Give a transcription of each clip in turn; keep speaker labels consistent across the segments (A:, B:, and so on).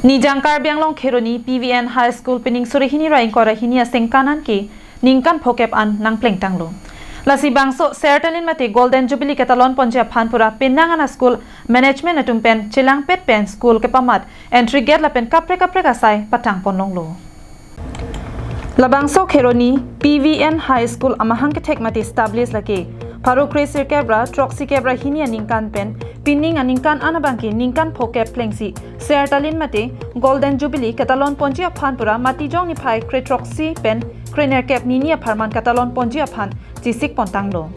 A: Nijang Karbianglong Kheroni PVN High School pining suri hini raing kora hini asengkanan ki ningkan phokep an nang plengtanglo. Lasi bangso Sertalin mate Golden Jubilee katalonponji aphan pura pinangan school management atumpen chedang pet pen school ke pamat entry gate lapen kapre kasai patang ponlonglo. Labangso Kheroni PVN High School amahang ke tek mate establish laki Paro Kresir kebra troksi kebra hini ningkan pen pining aningkan anabangki ningkan phokep plengsi Sertalin mate Golden Jubilee katalonponji aphan pura mati jong ni phai kre troksi pen krener kep nini apharman katalonponji aphan kachesik pontanglo.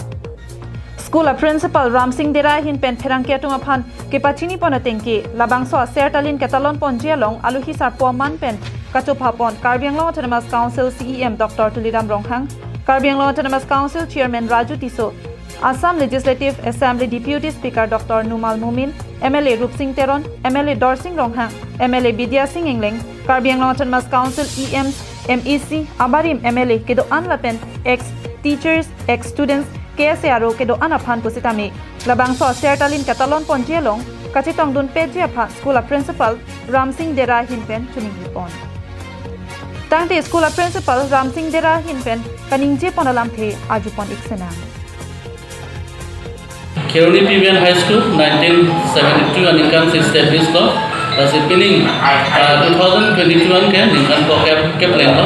A: School principal Ramsing Dera hin pen pherangke tung aphan ke pachini ponatengki labangso Sertalin katalonponji along aluhi sarpo man pen kachopapon Karbianglong Autonomous Council CEM Dr. Tuliram Ronghang Karbianglong Autonomous Council Chairman Raju Tiso Assam Legislative Assembly Deputy Speaker Dr. Numal Mumin, MLA Rup Singh Teron, MLA Dorsing Ronghang, MLA Bidya Singh Engleng, Karbianglong Autonomous Council EMs, MEC, Abarim MLA Kedo Anlapen, ex-teachers, ex-students, KSARO Kedo Anaphan Pusitami, Labangso Sertalin katalonponji along, Kachitong Dun Peji Apha School Principal Ramsing Dera Hinpen Chuning Hipon. Tangte School Principal Ramsing Dera Hinpen Kaningje Ponalam The Ajupon Iksenang.
B: Kheroni PVN High School 1972 aningkan established lo lasi pining 2021 ke ningkan ko ke plan lo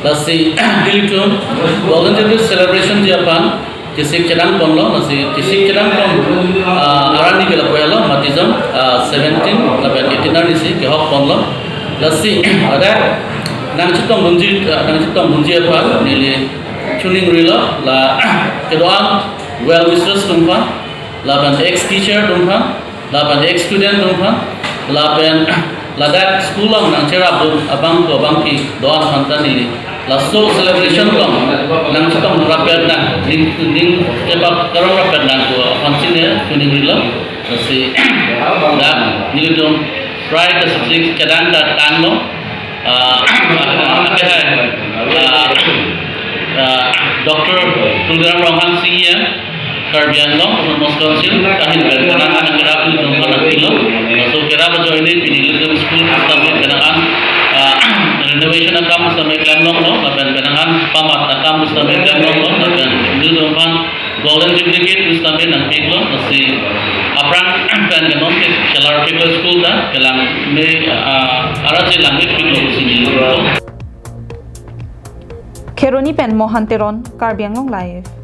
B: lasi dilitum Golden Jubilee celebration Japan kachesik chedang pon lo lasi kachesik chedang pon arani ke lapoya lo matizam 17 lapan 18 nisi ke hok pon lo lasi ada nangchitong bunji apa nili tuning rilo la kedoan well wishes tumpa laban ex-teacher tumpa, laban ex-student tumpa, laban ladat school lang nang cerap dun abang ko abangki doan hantan ini. Lasso celebration lang nang citong rapat nang ning kebab karong rapat nang ko hansin ya tuning rilo kasi dah nili dun try to subject chedang dat tanglo Dr. Tuliram Ronghang CEM Karbianglong Autonomous Council kahit penangan ang kerap ng panagtilo so kerap joinin pinilitong school establish penangan renovation ang campus na may planong no laban penangan pamat na campus na may planong no laban nilitong pan Golden Jubilee Gate establish ng piglo kasi aprang pen ganon ke Shalar People School na kelang may arat silang piglo sinilito.
A: Kheroni pen Mohan Teron Karbianglong Live.